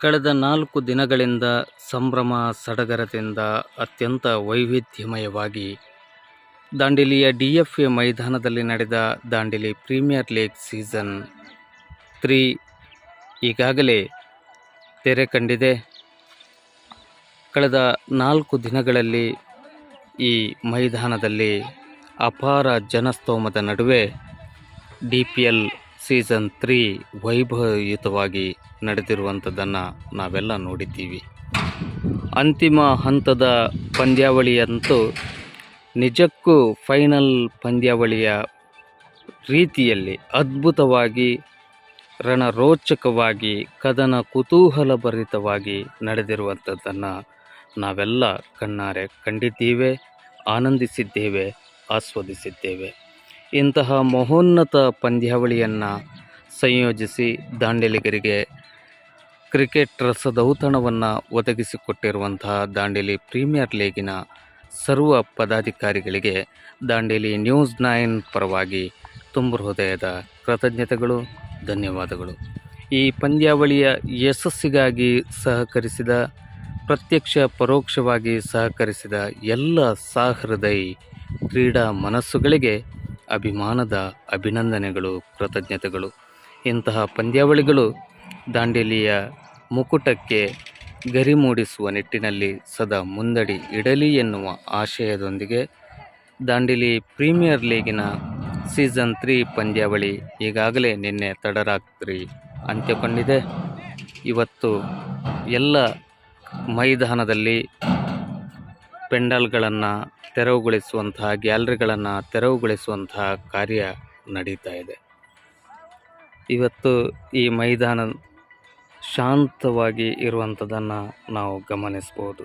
ಕಳೆದ 4 ದಿನಗಳಿಂದ ಸಂಭ್ರಮ ಸಡಗರದಿಂದ ಅತ್ಯಂತ ವೈವಿಧ್ಯಮಯವಾಗಿ ದಾಂಡೇಲಿಯ DFA ಮೈದಾನದಲ್ಲಿ ನಡೆದ ದಾಂಡೇಲಿ ಪ್ರೀಮಿಯರ್ ಲೀಗ್ ಸೀಸನ್ 3 ಈಗಾಗಲೇ ತೆರೆ ಕಂಡಿದೆ. ಕಳೆದ 4 ದಿನಗಳಲ್ಲಿ ಈ ಮೈದಾನದಲ್ಲಿ ಅಪಾರ ಜನಸ್ತೋಮದ ನಡುವೆ DPL ಸೀಸನ್ 3 ವೈಭವಯುತವಾಗಿ ನಡೆದಿರುವಂಥದ್ದನ್ನು ನಾವೆಲ್ಲ ನೋಡಿದ್ದೀವಿ. ಅಂತಿಮ ಹಂತದ ಪಂದ್ಯಾವಳಿಯಂತೂ ನಿಜಕ್ಕೂ ಫೈನಲ್ ಪಂದ್ಯಾವಳಿಯ ರೀತಿಯಲ್ಲಿ ಅದ್ಭುತವಾಗಿ, ರಣರೋಚಕವಾಗಿ, ಕದನ ಕುತೂಹಲಭರಿತವಾಗಿ ನಡೆದಿರುವಂಥದ್ದನ್ನು ನಾವೆಲ್ಲ ಕಣ್ಣಾರೆ ಕಂಡಿದ್ದೇವೆ, ಆನಂದಿಸಿದ್ದೇವೆ, ಆಸ್ವಾದಿಸಿದ್ದೇವೆ. ಇಂತಹ ಮಹೋನ್ನತ ಪಂದ್ಯಾವಳಿಯನ್ನು ಸಂಯೋಜಿಸಿ ದಾಂಡೇಲಿಗರಿಗೆ ಕ್ರಿಕೆಟ್ ರಸದೌತಣವನ್ನು ಒದಗಿಸಿಕೊಟ್ಟಿರುವಂತಹ ದಾಂಡೇಲಿ ಪ್ರೀಮಿಯರ್ ಲೀಗಿನ ಸರ್ವ ಪದಾಧಿಕಾರಿಗಳಿಗೆ ದಾಂಡೇಲಿ ನ್ಯೂಸ್ 9 ಪರವಾಗಿ ತುಂಬು ಹೃದಯದ ಕೃತಜ್ಞತೆಗಳು, ಧನ್ಯವಾದಗಳು. ಈ ಪಂದ್ಯಾವಳಿಯ ಯಶಸ್ಸಿಗಾಗಿ ಸಹಕರಿಸಿದ, ಪ್ರತ್ಯಕ್ಷ ಪರೋಕ್ಷವಾಗಿ ಸಹಕರಿಸಿದ ಎಲ್ಲ ಸಹೃದಯಿ ಕ್ರೀಡಾ ಮನಸ್ಸುಗಳಿಗೆ ಅಭಿಮಾನದ ಅಭಿನಂದನೆಗಳು, ಕೃತಜ್ಞತೆಗಳು. ಇಂತಹ ಪಂದ್ಯಾವಳಿಗಳು ದಾಂಡೇಲಿಯ ಮುಕುಟಕ್ಕೆ ಗರಿ ಮೂಡಿಸುವ ನಿಟ್ಟಿನಲ್ಲಿ ಸದಾ ಮುಂದಡಿ ಇಡಲಿ ಎನ್ನುವ ಆಶಯದೊಂದಿಗೆ ದಾಂಡೇಲಿ ಪ್ರೀಮಿಯರ್ ಲೀಗಿನ ಸೀಸನ್ 3 ಪಂದ್ಯಾವಳಿ ಈಗಾಗಲೇ ನಿನ್ನೆ ತಡರಾತ್ರಿ ಅಂತ್ಯ ಕಂಡಿದೆ. ಇವತ್ತು ಎಲ್ಲ ಮೈದಾನದಲ್ಲಿ ಪೆಂಡಲ್ಗಳನ್ನು ತೆರವುಗೊಳಿಸುವಂತಹ, ಗ್ಯಾಲರಿಗಳನ್ನು ತೆರವುಗೊಳಿಸುವಂತಹ ಕಾರ್ಯ ನಡೀತಾ ಇದೆ. ಇವತ್ತು ಈ ಮೈದಾನ ಶಾಂತವಾಗಿ ಇರುವಂಥದ್ದನ್ನು ನಾವು ಗಮನಿಸ್ಬೋದು.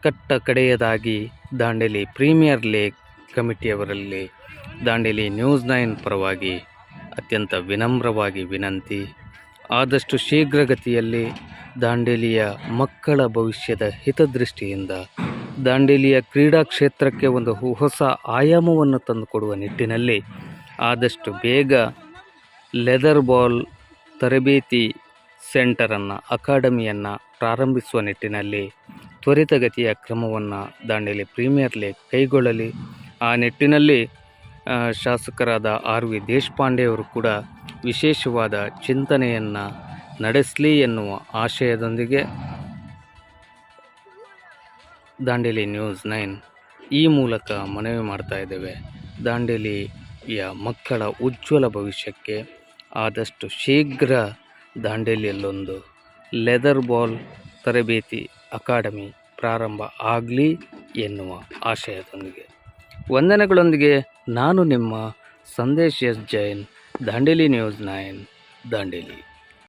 ಕಟ್ಟ ಕಡೆಯದಾಗಿ ದಾಂಡೇಲಿ ಪ್ರೀಮಿಯರ್ ಲೀಗ್ ಕಮಿಟಿಯವರಲ್ಲಿ ದಾಂಡೇಲಿ ನ್ಯೂಸ್ 9 ಪರವಾಗಿ ಅತ್ಯಂತ ವಿನಮ್ರವಾಗಿ ವಿನಂತಿ, ಆದಷ್ಟು ಶೀಘ್ರಗತಿಯಲ್ಲಿ ದಾಂಡೇಲಿಯ ಮಕ್ಕಳ ಭವಿಷ್ಯದ ಹಿತದೃಷ್ಟಿಯಿಂದ ದಾಂಡೇಲಿಯ ಕ್ರೀಡಾ ಕ್ಷೇತ್ರಕ್ಕೆ ಒಂದು ಹೊಸ ಆಯಾಮವನ್ನು ತಂದುಕೊಡುವ ನಿಟ್ಟಿನಲ್ಲಿ ಆದಷ್ಟು ಬೇಗ ಲೆದರ್ ಬಾಲ್ ತರಬೇತಿ ಸೆಂಟರನ್ನು, ಅಕಾಡೆಮಿಯನ್ನು ಪ್ರಾರಂಭಿಸುವ ನಿಟ್ಟಿನಲ್ಲಿ ತ್ವರಿತಗತಿಯ ಕ್ರಮವನ್ನು ದಾಂಡೇಲಿ ಪ್ರೀಮಿಯರ್ ಲೀಗ್ ಕೈಗೊಳ್ಳಲಿ. ಆ ನಿಟ್ಟಿನಲ್ಲಿ ಶಾಸಕರಾದ RV ದೇಶಪಾಂಡೆ ಅವರು ಕೂಡ ವಿಶೇಷವಾದ ಚಿಂತನೆಯನ್ನು ನಡೆಸಲಿ ಎನ್ನುವ ಆಶಯದೊಂದಿಗೆ ದಾಂಡೇಲಿ ನ್ಯೂಸ್ 9 ಈ ಮೂಲಕ ಮನವಿ ಮಾಡ್ತಾ ಇದ್ದೇವೆ. ದಾಂಡೇಲಿಯ ಮಕ್ಕಳ ಉಜ್ವಲ ಭವಿಷ್ಯಕ್ಕೆ ಆದಷ್ಟು ಶೀಘ್ರ ದಾಂಡೇಲಿಯಲ್ಲೊಂದು ಲೆದರ್ ಬಾಲ್ ತರಬೇತಿ ಅಕಾಡೆಮಿ ಪ್ರಾರಂಭ ಆಗಲಿ ಎನ್ನುವ ಆಶಯದೊಂದಿಗೆ ವಂದನೆಗಳೊಂದಿಗೆ ನಾನು ನಿಮ್ಮ ಸಂದೇಶ್ ಎಸ್ ಜೈನ್, ದಾಂಡೇಲಿ ನ್ಯೂಸ್ 9, ದಾಂಡೇಲಿ.